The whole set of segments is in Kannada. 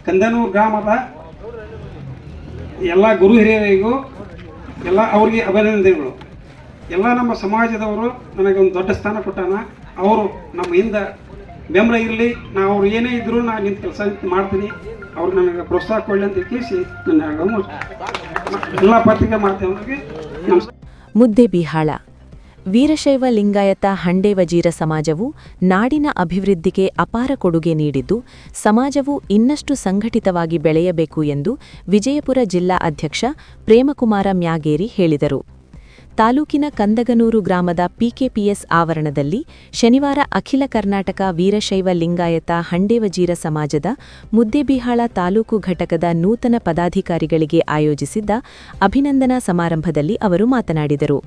ಕಂದನೂರು ಗ್ರಾಮದ ಎಲ್ಲ ಗುರು ಹಿರಿಯರಿಗೂ ಎಲ್ಲ ಅವ್ರಿಗೆ ಅಭಿನಂದನೆಗಳು. ಎಲ್ಲ ನಮ್ಮ ಸಮಾಜದವರು ನನಗೆ ಒಂದು ದೊಡ್ಡ ಸ್ಥಾನ ಕೊಟ್ಟಾನ. ಅವರು ನಮ್ಮ ಹಿಂದೆ ಬೆಂಬಲ ಇರಲಿ, ನಾವು ಅವ್ರು ಏನೇ ಇದ್ದರೂ ನಾನು ನಿಂತು ಕೆಲಸ ಮಾಡ್ತೀನಿ, ಅವ್ರು ನನಗೆ ಪ್ರೋತ್ಸಾಹ ಕೊಡಲಿ ಅಂತ ಕೇಳಿಸಿ ನನ್ನ ಎಲ್ಲ ಪತ್ರಿಕೆ ಮಾಧ್ಯಮಗಳಿಗೆ ನಮಸ್ಕಾರ. ಮುದ್ದೇಬಿಹಾಳ ವೀರಶೈವ ಲಿಂಗಾಯತ ಹಂಡೇವಜೀರ ಸಮಾಜವು ನಾಡಿನ ಅಭಿವೃದ್ಧಿಗೆ ಅಪಾರ ಕೊಡುಗೆ ನೀಡಿದ್ದು, ಸಮಾಜವು ಇನ್ನಷ್ಟು ಸಂಘಟಿತವಾಗಿ ಬೆಳೆಯಬೇಕು ಎಂದು ವಿಜಯಪುರ ಜಿಲ್ಲಾ ಅಧ್ಯಕ್ಷ ಪ್ರೇಮಕುಮಾರ ಮ್ಯಾಗೇರಿ ಹೇಳಿದರು. ತಾಲೂಕಿನ ಕಂದಗನೂರು ಗ್ರಾಮದ ಪಿಕೆಪಿಎಸ್ ಆವರಣದಲ್ಲಿ ಶನಿವಾರ ಅಖಿಲ ಕರ್ನಾಟಕ ವೀರಶೈವ ಲಿಂಗಾಯತ ಹಂಡೇವಜೀರ ಸಮಾಜದ ಮುದ್ದೇಬಿಹಾಳ ತಾಲೂಕು ಘಟಕದ ನೂತನ ಪದಾಧಿಕಾರಿಗಳಿಗೆ ಆಯೋಜಿಸಿದ್ದ ಅಭಿನಂದನಾ ಸಮಾರಂಭದಲ್ಲಿ ಅವರು ಮಾತನಾಡಿದರು.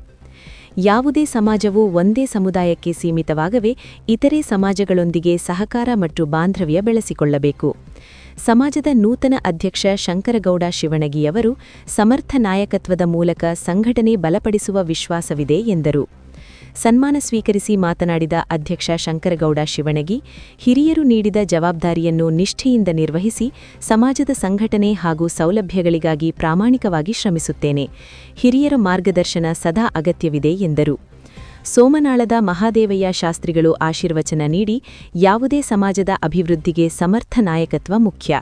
ಯಾವುದೇ ಸಮಾಜವು ಒಂದೇ ಸಮುದಾಯಕ್ಕೆ ಸೀಮಿತವಾಗದೆ ಇತರೆ ಸಮಾಜಗಳೊಂದಿಗೆ ಸಹಕಾರ ಮತ್ತು ಬಾಂಧವ್ಯ ಬೆಳೆಸಿಕೊಳ್ಳಬೇಕು. ಸಮಾಜದ ನೂತನ ಅಧ್ಯಕ್ಷ ಶಂಕರಗೌಡ ಶಿವಣಗಿಯವರು ಸಮರ್ಥ ನಾಯಕತ್ವದ ಮೂಲಕ ಸಂಘಟನೆ ಬಲಪಡಿಸುವ ವಿಶ್ವಾಸವಿದೆ ಎಂದರು. ಸನ್ಮಾನ ಸ್ವೀಕರಿಸಿ ಮಾತನಾಡಿದ ಅಧ್ಯಕ್ಷ ಶಂಕರಗೌಡ ಶಿವಣಗಿ, ಹಿರಿಯರು ನೀಡಿದ ಜವಾಬ್ದಾರಿಯನ್ನು ನಿಷ್ಠೆಯಿಂದ ನಿರ್ವಹಿಸಿ ಸಮಾಜದ ಸಂಘಟನೆ ಹಾಗೂ ಸೌಲಭ್ಯಗಳಿಗಾಗಿ ಪ್ರಾಮಾಣಿಕವಾಗಿ ಶ್ರಮಿಸುತ್ತೇನೆ. ಹಿರಿಯರ ಮಾರ್ಗದರ್ಶನ ಸದಾ ಅಗತ್ಯವಿದೆ ಎಂದರು. ಸೋಮನಾಳದ ಮಹಾದೇವಯ್ಯ ಶಾಸ್ತ್ರಿಗಳು ಆಶೀರ್ವಚನ ನೀಡಿ, ಯಾವುದೇ ಸಮಾಜದ ಅಭಿವೃದ್ಧಿಗೆ ಸಮರ್ಥ ನಾಯಕತ್ವ ಮುಖ್ಯ.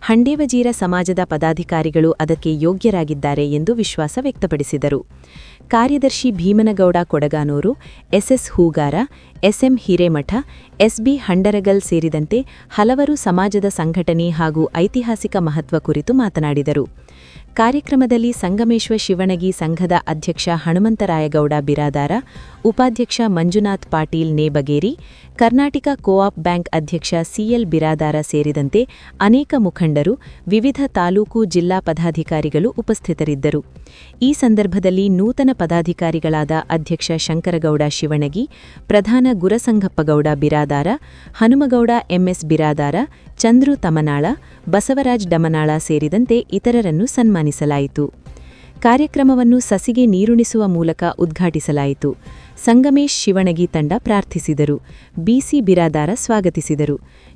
ಹಂಡೇವಜೀರ ಸಮಾಜದ ಪದಾಧಿಕಾರಿಗಳು ಅದಕ್ಕೆ ಯೋಗ್ಯರಾಗಿದ್ದಾರೆ ಎಂದು ವಿಶ್ವಾಸ ವ್ಯಕ್ತಪಡಿಸಿದರು. ಕಾರ್ಯದರ್ಶಿ Bhimanagouda Kodaganur, S S Hugar, S M Hiremath, S B Handaragal ಸೇರಿದಂತೆ ಹಲವರು ಸಮಾಜದ ಸಂಘಟನೆ ಹಾಗೂ ಐತಿಹಾಸಿಕ ಮಹತ್ವ ಕುರಿತು ಮಾತನಾಡಿದರು. ಕಾರ್ಯಕ್ರಮದಲ್ಲಿ ಸಂಗಮೇಶ್ವ ಶಿವಣಗಿ ಸಂಘದ ಅಧ್ಯಕ್ಷ ಹನುಮಂತರಾಯಗೌಡ ಬಿರಾದಾರ, ಉಪಾಧ್ಯಕ್ಷ ಮಂಜುನಾಥ್ ಪಾಟೀಲ್ ನೇಬಗೇರಿ, ಕರ್ನಾಟಕ ಕೋಆಪ್ ಬ್ಯಾಂಕ್ ಅಧ್ಯಕ್ಷ ಸಿಎಲ್ ಬಿರಾದಾರ ಸೇರಿದಂತೆ ಅನೇಕ ಮುಖಂಡರು, ವಿವಿಧ ತಾಲೂಕು ಜಿಲ್ಲಾ ಪದಾಧಿಕಾರಿಗಳು ಉಪಸ್ಥಿತರಿದ್ದರು. ಈ ಸಂದರ್ಭದಲ್ಲಿ ನೂತನ ಪದಾಧಿಕಾರಿಗಳಾದ ಅಧ್ಯಕ್ಷ ಶಂಕರಗೌಡ ಶಿವಣಗಿ, ಪ್ರಧಾನ ಗುರಸಂಗಪ್ಪಗೌಡ ಬಿರಾದಾರ, ಹನುಮಗೌಡ ಎಂಎಸ್ ಬಿರಾದಾರ, ಚಂದ್ರು ತಮನಾಳ, ಬಸವರಾಜ್ ಡಮನಾಳ ಸೇರಿದಂತೆ ಇತರರನ್ನು ಸನ್ಮಾನಿಸಲಾಯಿತು. ಕಾರ್ಯಕ್ರಮವನ್ನು ಸಸಿಗೆ ನೀರುಣಿಸುವ ಮೂಲಕ ಉದ್ಘಾಟಿಸಲಾಯಿತು. ಸಂಗಮೇಶ್ ಶಿವಣಗಿ ತಂಡ ಪ್ರಾರ್ಥಿಸಿದರು. ಬಿಸಿ ಬಿರಾದಾರ ಸ್ವಾಗತಿಸಿದರು.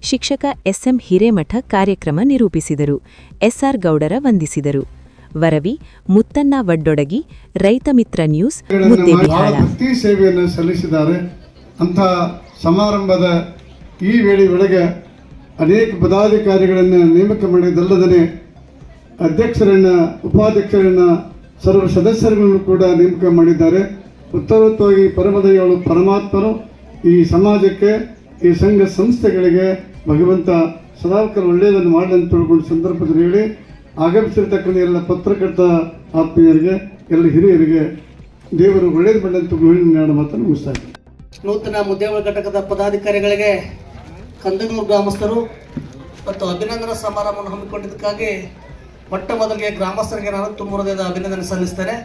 ಶಿಕ್ಷಕ ಎಸ್ಎಂ ಹಿರೇಮಠ ಕಾರ್ಯಕ್ರಮ ನಿರೂಪಿಸಿದರು. ಎಸ್ಆರ್ ಗೌಡರ ವಂದಿಸಿದರು. ವರವಿ ಮುತ್ತಣ್ಣ ವಡ್ಡೊಡಗಿ, ರೈತ ಮಿತ್ರ ನ್ಯೂಸ್, ಮುದ್ದೇಬಿಹಾಳ. ಸೇವೆಯನ್ನು ಸಲ್ಲಿಸಿದ್ದಾರೆ. ಅಂಥ ಸಮಾರಂಭದ ಈ ವೇಳೆಯೊಳಗೆ ಅನೇಕ ಪದಾಧಿಕಾರಿಗಳನ್ನು ನೇಮಕ ಮಾಡಿದ್ದಲ್ಲದೇ ಅಧ್ಯಕ್ಷರನ್ನು, ಉಪಾಧ್ಯಕ್ಷರನ್ನು, ಸರ್ವ ಸದಸ್ಯರುಗಳನ್ನು ಕೂಡ ನೇಮಕ ಮಾಡಿದ್ದಾರೆ. ಉತ್ತರೋತ್ತರವಾಗಿ ಪರಮದಯಾಳು ಪರಮಾತ್ಮರು ಈ ಸಮಾಜಕ್ಕೆ, ಈ ಸಂಘ ಸಂಸ್ಥೆಗಳಿಗೆ ಭಗವಂತ ಸದಾಕಾಲ ಒಳ್ಳೆಯದನ್ನು ಮಾಡಲಿ ತಿಳ್ಕೊಂಡು ಸಂದರ್ಭದಲ್ಲಿ ಹೇಳಿ, ಆಗಮಿಸಿರ್ತಕ್ಕಂಥ ಎಲ್ಲ ಪತ್ರಕರ್ತ ಆತ್ಮೀಯರಿಗೆ, ಎಲ್ಲ ಹಿರಿಯರಿಗೆ ದೇವರು ಒಳ್ಳೆಯದು ಮಾಡಲಿ ಅಂತ ಹೇಳಿ ನಾನು ಮಾತನ್ನು ಮುಗಿಸ್ತಾ ಇದ್ದೀನಿ. ನೂತನ ಮುದ್ದೇಬಿಹಾಳ ಘಟಕದ ಪದಾಧಿಕಾರಿಗಳಿಗೆ ಕಂದನೂರು ಗ್ರಾಮಸ್ಥರು ಮತ್ತು ಅಭಿನಂದನಾ ಸಮಾರಂಭವನ್ನು ಹಮ್ಮಿಕೊಂಡಿದ್ದಕ್ಕಾಗಿ ಮೊಟ್ಟ ಮೊದಲಿಗೆ ಗ್ರಾಮಸ್ಥರಿಗೆ ನಾನು ತುಂಬ ಹೃದಯದ ಅಭಿನಂದನೆ ಸಲ್ಲಿಸ್ತೇನೆ.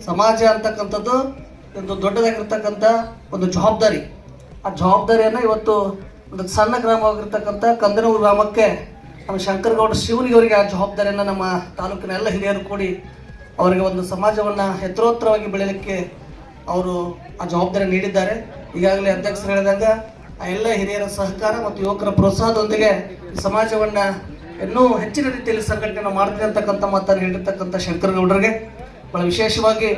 ಸಮಾಜ ಅಂತಕ್ಕಂಥದ್ದು ಒಂದು ದೊಡ್ಡದಾಗಿರ್ತಕ್ಕಂಥ ಒಂದು ಜವಾಬ್ದಾರಿ. ಆ ಜವಾಬ್ದಾರಿಯನ್ನು ಇವತ್ತು ಒಂದು ಸಣ್ಣ ಗ್ರಾಮವಾಗಿರ್ತಕ್ಕಂಥ ಕಂದನೂರು ಗ್ರಾಮಕ್ಕೆ ನಮ್ಮ ಶಂಕರಗೌಡ ಶಿವನಿಗೆ ಆ ಜವಾಬ್ದಾರಿಯನ್ನು ನಮ್ಮ ತಾಲೂಕಿನ ಎಲ್ಲ ಹಿರಿಯರು ಕೂಡಿ ಅವರಿಗೆ ಒಂದು ಸಮಾಜವನ್ನು ಎತ್ತರೋತ್ತರವಾಗಿ ಬೆಳೆಯಲಿಕ್ಕೆ ಅವರು ಆ ಜವಾಬ್ದಾರಿ ನೀಡಿದ್ದಾರೆ. ಈಗಾಗಲೇ ಅಧ್ಯಕ್ಷರು ಹೇಳಿದಾಗ ಆ ಎಲ್ಲ ಹಿರಿಯರ ಸಹಕಾರ ಮತ್ತು ಯುವಕರ ಪ್ರೋತ್ಸಾಹದೊಂದಿಗೆ ಸಮಾಜವನ್ನು ಇನ್ನೂ ಹೆಚ್ಚಿನ ರೀತಿಯಲ್ಲಿ ಸಂಘಟನೆ ಮಾಡ್ತೀನಿ ಅಂತಕ್ಕಂಥ ಮಾತನ್ನು ಹೇಳಿರ್ತಕ್ಕಂಥ ಶಂಕರಗೌಡರಿಗೆ ಬಹಳ ವಿಶೇಷವಾಗಿ